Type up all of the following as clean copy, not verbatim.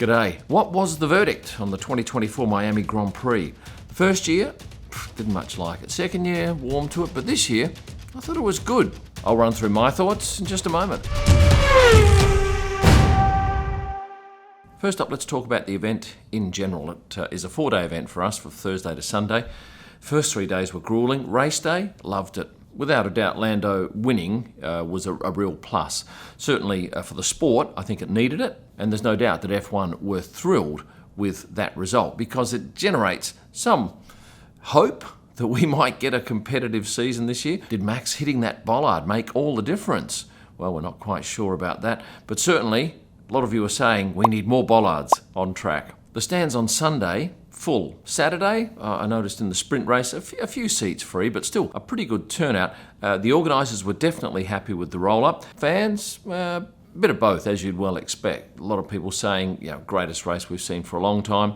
G'day. What was the verdict on the 2024 Miami Grand Prix? The first year, didn't much like it. Second year, warmed to it. But this year, I thought it was good. I'll run through my thoughts in just a moment. First up, let's talk about the event in general. It is a 4-day event for us, from Thursday to Sunday. First 3 days were grueling. Race day, loved it. Without a doubt, Lando winning was a real plus. Certainly for the sport, I think it needed it. And there's no doubt that F1 were thrilled with that result because it generates some hope that we might get a competitive season this year. Did Max hitting that bollard make all the difference? Well, we're not quite sure about that. But certainly, a lot of you are saying we need more bollards on track. The stands on Sunday, full. Saturday, I noticed in the sprint race, a few seats free, but still a pretty good turnout. The organisers were definitely happy with the roll-up. Fans, a bit of both, as you'd well expect. A lot of people saying, greatest race we've seen for a long time.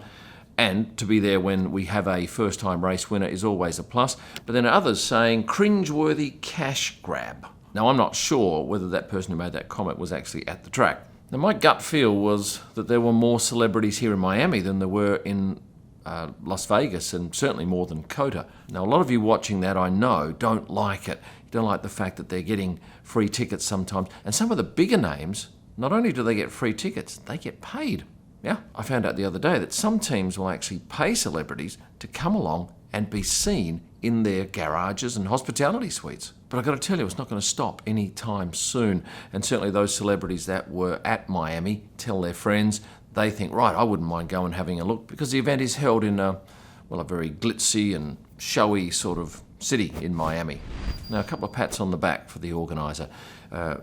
And to be there when we have a first-time race winner is always a plus. But then others saying, cringeworthy cash grab. Now, I'm not sure whether that person who made that comment was actually at the track. Now, my gut feel was that there were more celebrities here in Miami than there were in Las Vegas, and certainly more than COTA. Now, a lot of you watching that, I know, don't like it. You don't like the fact that they're getting free tickets sometimes. And some of the bigger names, not only do they get free tickets, they get paid. Yeah, I found out the other day that some teams will actually pay celebrities to come along and be seen in their garages and hospitality suites. But I've got to tell you, it's not going to stop anytime soon. And certainly those celebrities that were at Miami tell their friends, they think, right, I wouldn't mind going and having a look, because the event is held in a very glitzy and showy sort of city in Miami. Now, a couple of pats on the back for the organiser.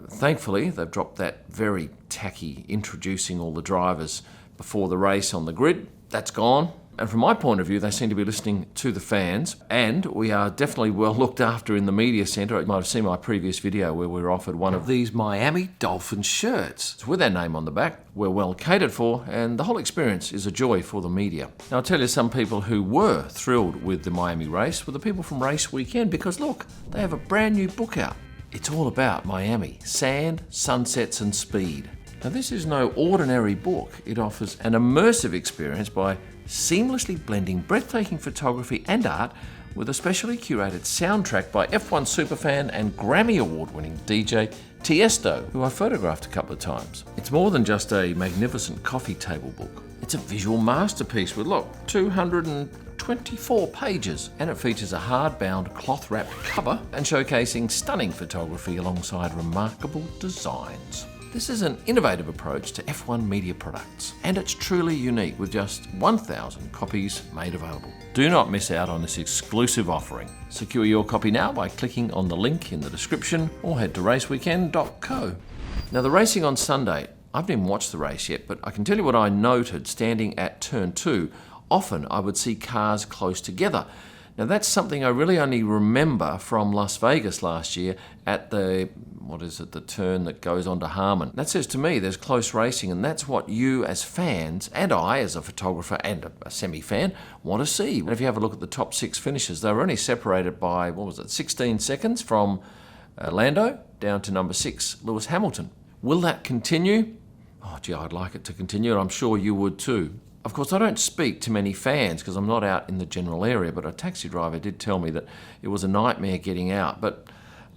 Thankfully, they've dropped that very tacky introducing all the drivers before the race on the grid. That's gone. And from my point of view, they seem to be listening to the fans, and we are definitely well looked after in the media centre. You might have seen my previous video where we were offered one of these Miami Dolphins shirts. It's with our name on the back. We're well catered for, and the whole experience is a joy for the media. Now, I'll tell you, some people who were thrilled with the Miami race were the people from Race Weekend, because look, they have a brand new book out. It's all about Miami, sand, sunsets and speed. Now, this is no ordinary book. It offers an immersive experience by seamlessly blending breathtaking photography and art with a specially curated soundtrack by F1 superfan and Grammy Award-winning DJ Tiesto, who I photographed a couple of times. It's more than just a magnificent coffee table book. It's a visual masterpiece with, 224 pages, and it features a hardbound cloth-wrapped cover and showcasing stunning photography alongside remarkable designs. This is an innovative approach to F1 media products, and it's truly unique with just 1,000 copies made available. Do not miss out on this exclusive offering. Secure your copy now by clicking on the link in the description or head to raceweekend.co. Now, the racing on Sunday, I haven't even watched the race yet, but I can tell you what I noted standing at turn 2. Often I would see cars close together. Now, that's something I really only remember from Las Vegas last year at the turn that goes on to Harmon. That says to me there's close racing, and that's what you as fans, and I as a photographer and a semi-fan, want to see. And if you have a look at the top 6 finishes, they were only separated by, 16 seconds from Lando down to number 6, Lewis Hamilton. Will that continue? Oh, gee, I'd like it to continue, and I'm sure you would too. Of course, I don't speak to many fans because I'm not out in the general area, but a taxi driver did tell me that it was a nightmare getting out. But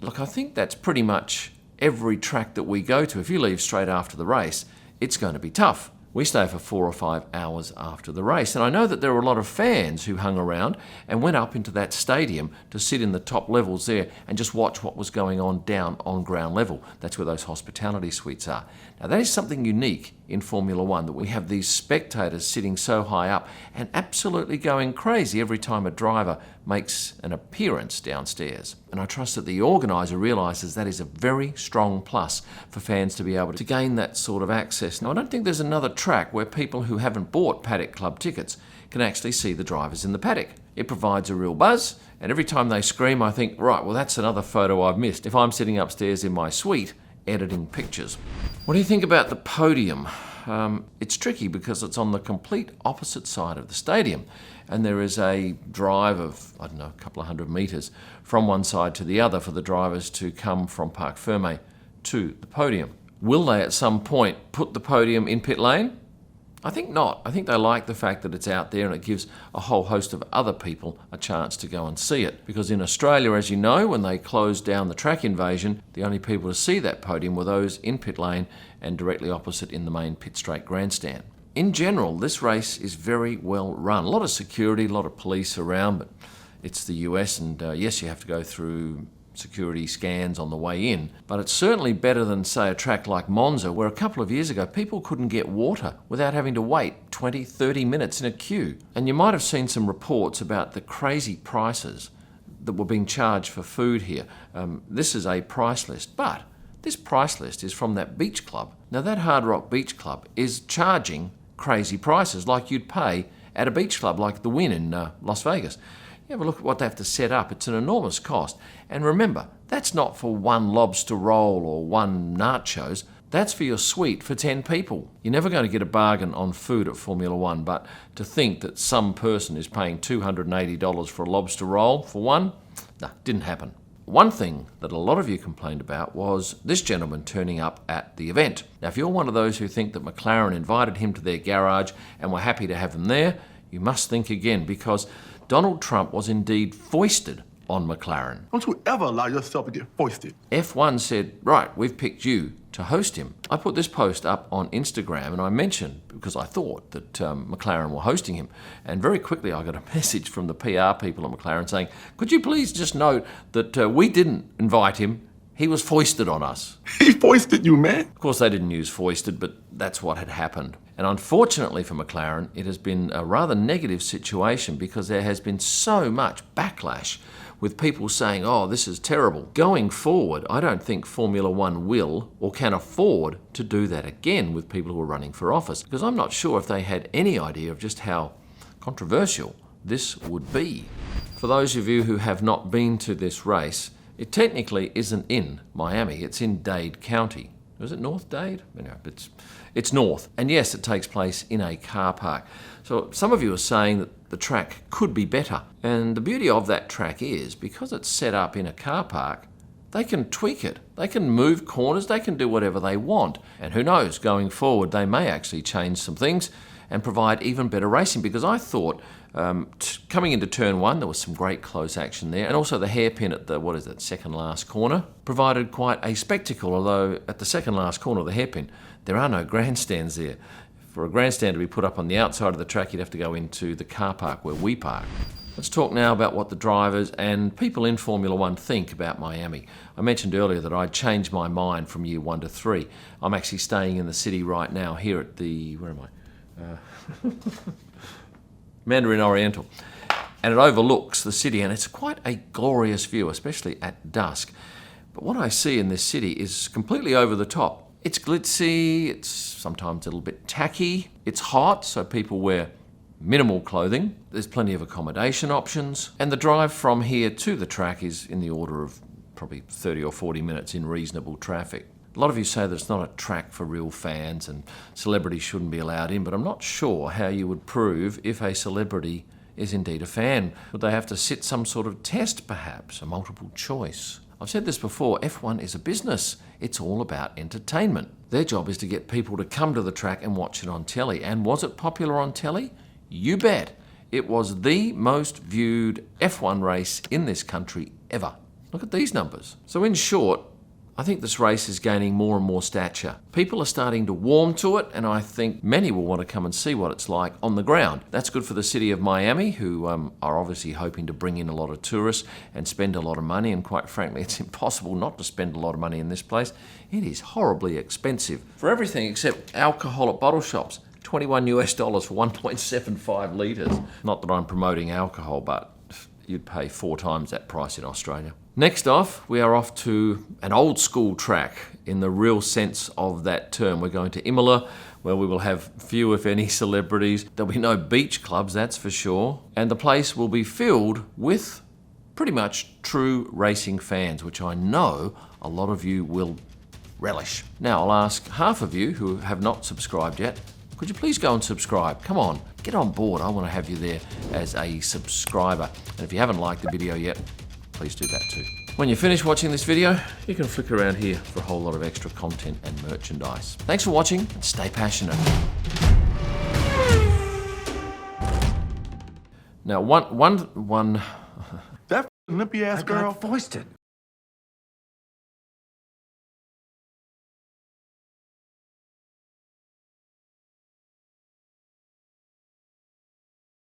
look, I think that's pretty much every track that we go to. If you leave straight after the race, it's going to be tough. We stay for 4 or 5 hours after the race. And I know that there were a lot of fans who hung around and went up into that stadium to sit in the top levels there and just watch what was going on down on ground level. That's where those hospitality suites are. Now, that is something unique in Formula One, that we have these spectators sitting so high up and absolutely going crazy every time a driver makes an appearance downstairs. And I trust that the organiser realises that is a very strong plus for fans to be able to gain that sort of access. Now, I don't think there's another track where people who haven't bought Paddock Club tickets can actually see the drivers in the paddock. It provides a real buzz, and every time they scream, I think, right, well, that's another photo I've missed if I'm sitting upstairs in my suite editing pictures. What do you think about the podium? It's tricky because it's on the complete opposite side of the stadium, and there is a drive of, a couple of 100 metres from one side to the other for the drivers to come from Parc Ferme to the podium. Will they at some point put the podium in pit lane? I think not. I think they like the fact that it's out there and it gives a whole host of other people a chance to go and see it. Because in Australia, as you know, when they closed down the track invasion, the only people to see that podium were those in pit lane and directly opposite in the main pit straight grandstand. In general, this race is very well run. A lot of security, a lot of police around, but it's the US and yes, you have to go through security scans on the way in, but it's certainly better than, say, a track like Monza, where a couple of years ago people couldn't get water without having to wait 20, 30 minutes in a queue. And you might have seen some reports about the crazy prices that were being charged for food here. This is a price list, but this price list is from that beach club. Now that Hard Rock Beach Club is charging crazy prices like you'd pay at a beach club like the Wynn in Las Vegas. You have a look at what they have to set up. It's an enormous cost. And remember, that's not for one lobster roll or one nachos. That's for your suite for 10 people. You're never going to get a bargain on food at Formula One, but to think that some person is paying $280 for a lobster roll for one, no, didn't happen. One thing that a lot of you complained about was this gentleman turning up at the event. Now, if you're one of those who think that McLaren invited him to their garage and were happy to have him there, you must think again, because Donald Trump was indeed foisted on McLaren. Don't you ever allow yourself to get foisted. F1 said, right, we've picked you to host him. I put this post up on Instagram and I mentioned, because I thought that McLaren were hosting him, and very quickly I got a message from the PR people at McLaren saying, could you please just note that we didn't invite him, he was foisted on us. He foisted you, man. Of course, they didn't use foisted, but that's what had happened. And unfortunately for McLaren, it has been a rather negative situation because there has been so much backlash with people saying, oh, this is terrible. Going forward, I don't think Formula One will or can afford to do that again with people who are running for office, because I'm not sure if they had any idea of just how controversial this would be. For those of you who have not been to this race, it technically isn't in Miami, it's in Dade County. Is it North Dade? No, it's north. And yes, it takes place in a car park. So some of you are saying that the track could be better. And the beauty of that track is, because it's set up in a car park, they can tweak it. They can move corners, they can do whatever they want. And who knows, going forward, they may actually change some things and provide even better racing, because I thought coming into turn one, there was some great close action there, and also the hairpin at the, second last corner provided quite a spectacle, although at the second last corner of the hairpin, there are no grandstands there. For a grandstand to be put up on the outside of the track, you'd have to go into the car park where we park. Let's talk now about what the drivers and people in Formula One think about Miami. I mentioned earlier that I'd changed my mind from year 1 to 3. I'm actually staying in the city right now here at the, where am I? Mandarin Oriental. And it overlooks the city, and it's quite a glorious view, especially at dusk. But what I see in this city is completely over the top. It's glitzy, it's sometimes a little bit tacky, it's hot, so people wear minimal clothing. There's plenty of accommodation options, and the drive from here to the track is in the order of probably 30 or 40 minutes in reasonable traffic. A lot of you say that it's not a track for real fans and celebrities shouldn't be allowed in, but I'm not sure how you would prove if a celebrity is indeed a fan. Would they have to sit some sort of test, perhaps, a multiple choice? I've said this before, F1 is a business. It's all about entertainment. Their job is to get people to come to the track and watch it on telly. And was it popular on telly? You bet. It was the most viewed F1 race in this country ever. Look at these numbers. So in short, I think this race is gaining more and more stature. People are starting to warm to it, and I think many will want to come and see what it's like on the ground. That's good for the city of Miami, who are obviously hoping to bring in a lot of tourists and spend a lot of money, and quite frankly, it's impossible not to spend a lot of money in this place. It is horribly expensive for everything except alcohol at bottle shops. $21 for 1.75 litres. Not that I'm promoting alcohol, but you'd pay 4 times that price in Australia. Next off, we are off to an old school track in the real sense of that term. We're going to Imola, where we will have few, if any, celebrities. There'll be no beach clubs, that's for sure. And the place will be filled with pretty much true racing fans, which I know a lot of you will relish. Now, I'll ask half of you who have not subscribed yet, could you please go and subscribe? Come on, get on board. I want to have you there as a subscriber. And if you haven't liked the video yet, please do that too. When you finish watching this video, you can flick around here for a whole lot of extra content and merchandise. Thanks for watching, and stay passionate. Now, one. That limpy ass girl. Foisted.